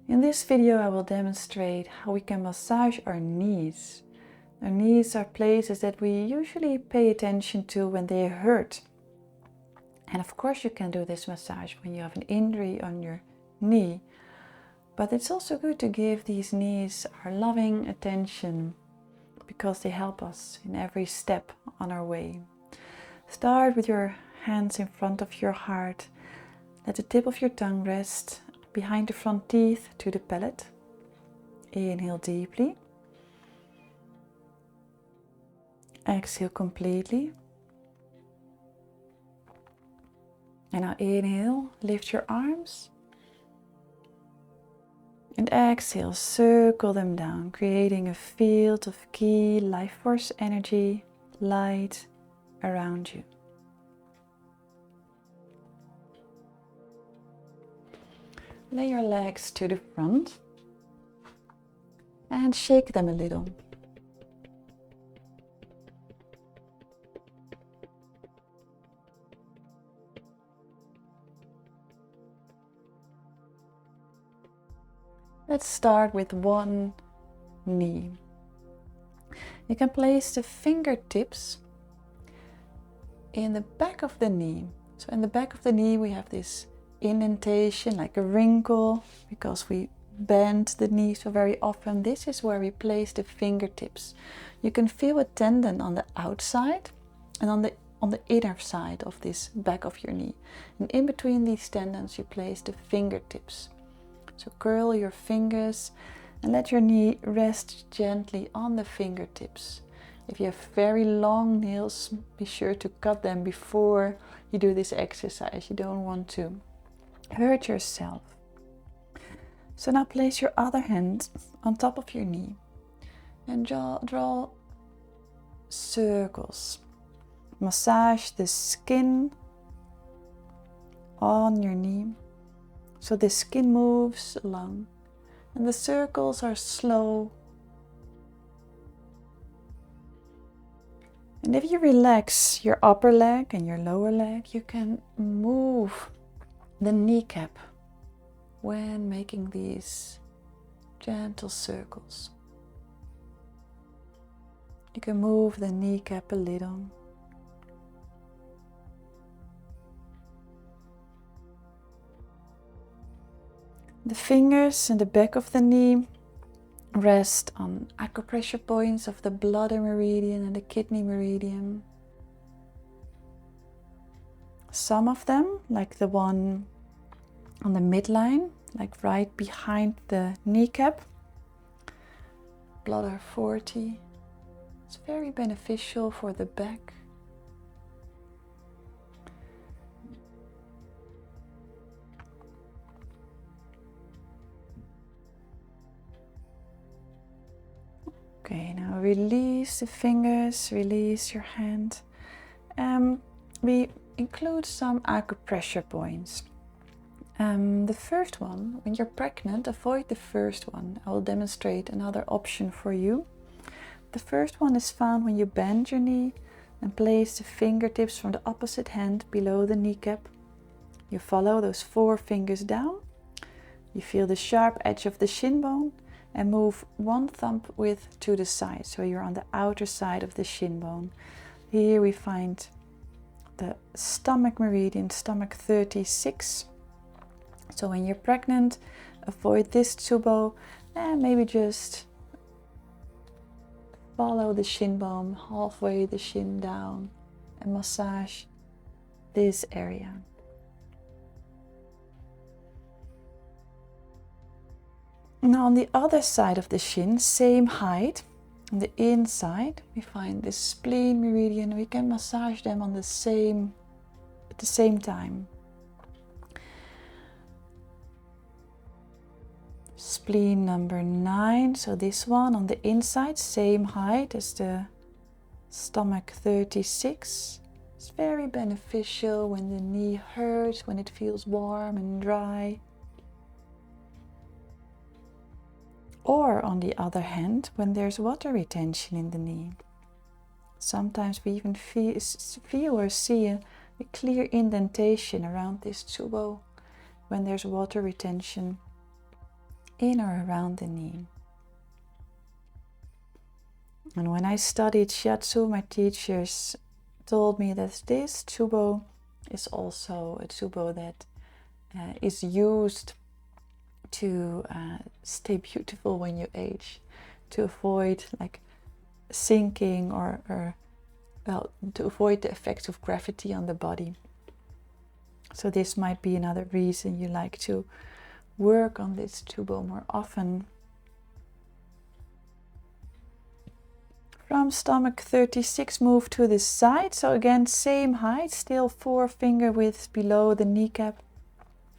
In this video I will demonstrate how we can massage our knees. Our knees are places that we usually pay attention to when they hurt. And of course you can do this massage when you have an injury on your knee. But it's also good to give these knees our loving attention because they help us in every step on our way. Start with your hands in front of your heart. Let the tip of your tongue rest behind the front teeth to the palate. Inhale deeply. Exhale completely. And now inhale, lift your arms. And exhale, circle them down, creating a field of ki, life force energy, light around you. Lay your legs to the front and shake them a little. Let's start with one knee. You can place the fingertips in the back of the knee. So in the back of the knee we have this indentation, like a wrinkle, because we bend the knee so very often. This is where we place the fingertips. You can feel a tendon on the outside and on the inner side of this back of your knee. And in between these tendons you place the fingertips. So curl your fingers and let your knee rest gently on the fingertips. If you have very long nails, be sure to cut them before you do this exercise. You don't want to hurt yourself. So now place your other hand on top of your knee and draw circles. Massage the skin on your knee so the skin moves along and the circles are slow. And if you relax your upper leg and your lower leg, you can move the kneecap when making these gentle circles. You can move the kneecap a little. The fingers and the back of the knee rest on acupressure points of the bladder meridian and the kidney meridian. Some of them, like the one on the midline, like right behind the kneecap, bladder 40, it's very beneficial for the back. Okay, now release the fingers, release your hand. We include some acupressure points. The first one, when you're pregnant, avoid the first one. I will demonstrate another option for you. The first one is found when you bend your knee and place the fingertips from the opposite hand below the kneecap. You follow those 4 fingers down. You feel the sharp edge of the shin bone and move one thumb width to the side, so you're on the outer side of the shin bone. Here we find the stomach meridian, stomach 36. So when you're pregnant, avoid this tsubo and maybe just follow the shin bone halfway the shin down and massage this area. Now on the other side of the shin, same height, on the inside, we find the spleen meridian. We can massage them at the same time. Spleen number 9, so this one on the inside, same height as the stomach 36. It's very beneficial when the knee hurts, when it feels warm and dry. Or on the other hand, when there's water retention in the knee. Sometimes we even feel or see a clear indentation around this tsubo when there's water retention in or around the knee. And when I studied shiatsu, my teachers told me that this tsubo is also a tsubo that is used to stay beautiful when you age, to avoid like sinking or well, to avoid the effects of gravity on the body. So this might be another reason you like to work on this tsubo more often. From stomach 36, move to the side. So again, same height, still 4 finger widths below the kneecap.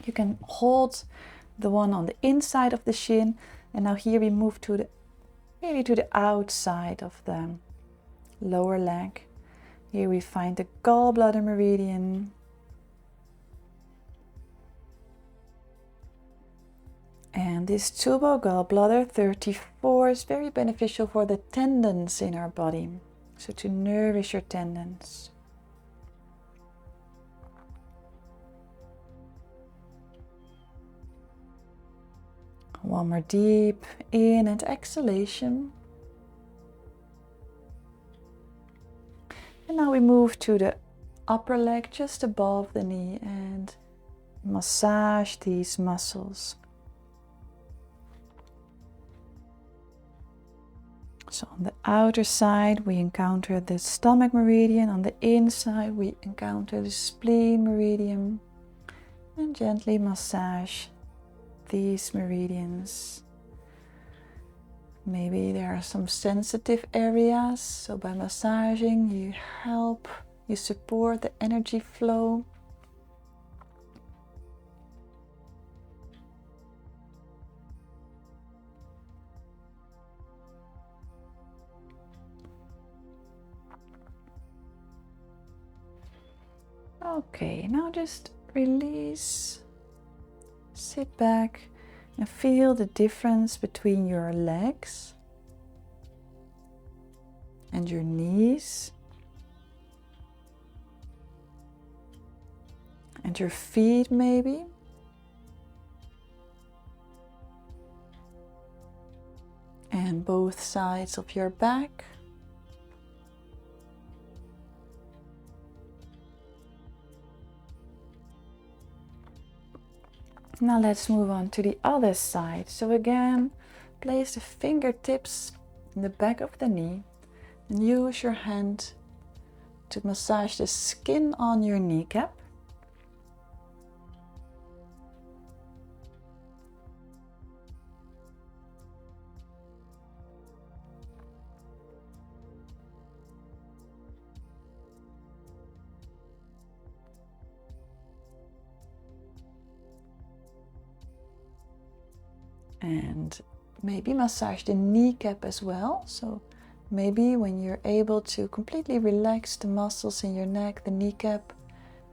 You can hold the one on the inside of the shin, and now here we move to the really to the outside of the lower leg. Here we find the gallbladder meridian. And this tsubo, gallbladder 34, is very beneficial for the tendons in our body. So to nourish your tendons. One more deep in and exhalation. And now we move to the upper leg just above the knee and massage these muscles. So on the outer side we encounter the stomach meridian, on the inside we encounter the spleen meridian, and gently massage these meridians. Maybe there are some sensitive areas, so by massaging you support the energy flow. Okay, now just release, sit back and feel the difference between your legs and your knees and your feet maybe. And both sides of your back. Now let's move on to the other side. So again, place the fingertips in the back of the knee and use your hand to massage the skin on your kneecap. And maybe massage the kneecap as well. So maybe when you're able to completely relax the muscles in your neck, the kneecap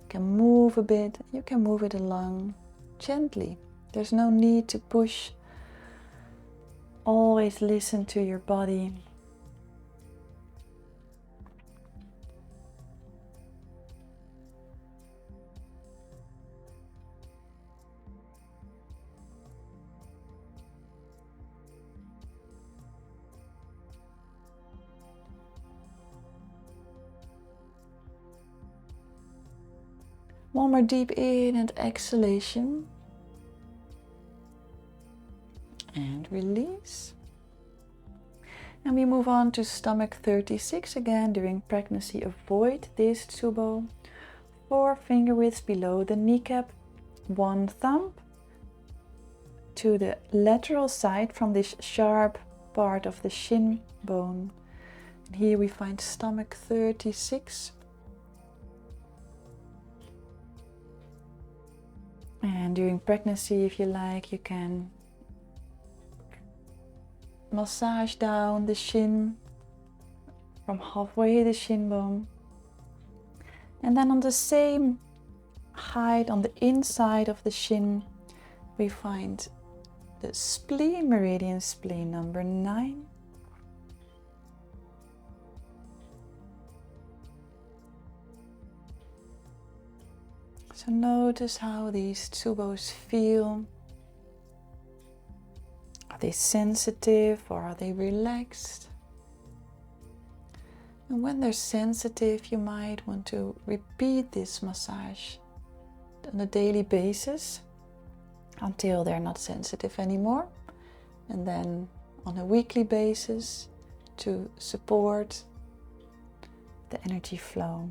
can move a bit. You can move it along gently. There's no need to push. Always listen to your body. One more deep in and exhalation. And release. And we move on to stomach 36 again. During pregnancy, avoid this tsubo. 4 finger widths below the kneecap. 1 thumb to the lateral side from this sharp part of the shin bone. And here we find stomach 36. And during pregnancy, if you like, you can massage down the shin from halfway the shin bone. And then on the same height, on the inside of the shin, we find the spleen meridian, spleen number 9. So notice how these tsubos feel. they sensitive or are they relaxed? And when they're sensitive, you might want to repeat this massage on a daily basis until they're not sensitive anymore. And then on a weekly basis to support the energy flow.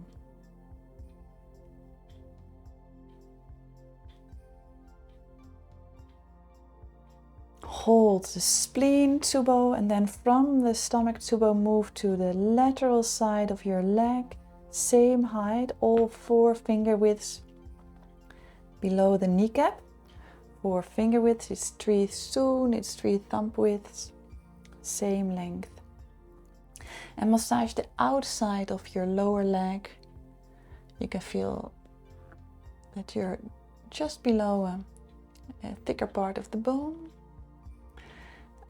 Hold the spleen tubo, and then from the stomach tubo move to the lateral side of your leg, same height, all 4 finger widths below the kneecap. 4 finger widths is 3 soon, it's 3 thumb widths, same length. And massage the outside of your lower leg. You can feel that you're just below a thicker part of the bone.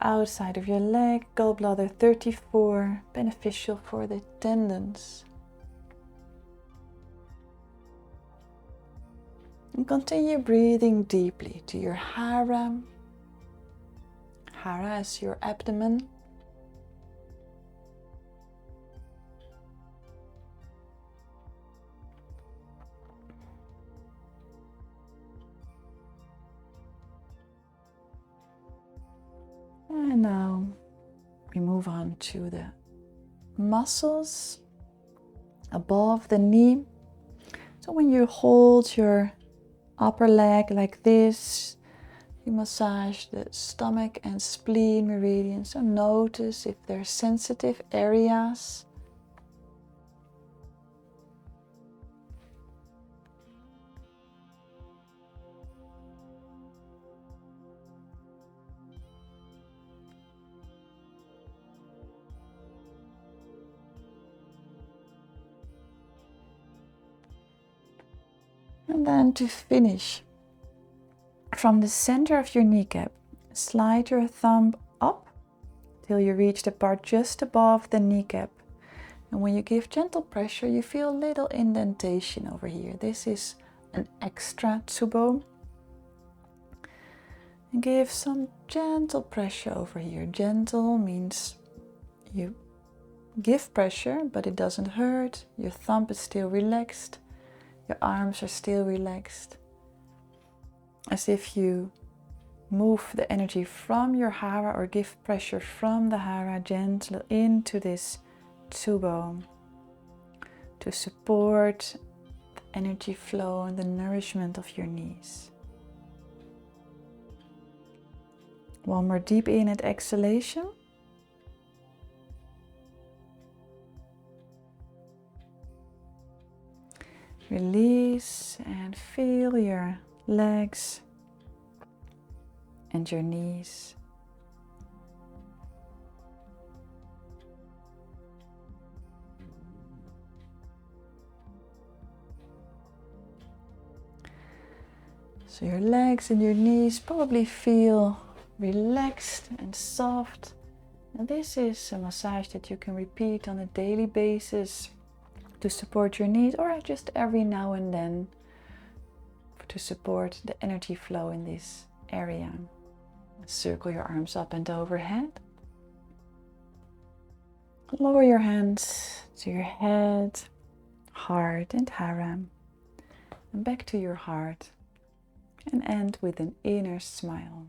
Outside of your leg, gallbladder 34, beneficial for the tendons. And continue breathing deeply to your hara. Hara is your abdomen. And now we move on to the muscles above the knee. So when you hold your upper leg like this, you massage the stomach and spleen meridian. So notice if there are sensitive areas. And then to finish, from the center of your kneecap, slide your thumb up till you reach the part just above the kneecap. And when you give gentle pressure, you feel a little indentation over here. This is an extra tubo. And give some gentle pressure over here. Gentle means you give pressure, but it doesn't hurt. Your thumb is still relaxed. Your arms are still relaxed. As if you move the energy from your hara or give pressure from the hara gently into this tubo to support the energy flow and the nourishment of your knees. One more deep in at exhalation. Release and feel your legs and your knees. So your legs and your knees probably feel relaxed and soft. And this is a massage that you can repeat on a daily basis to support your knees, or just every now and then to support the energy flow in this area. Circle your arms up and overhead. Lower your hands to your head, heart and hara. And back to your heart. And end with an inner smile.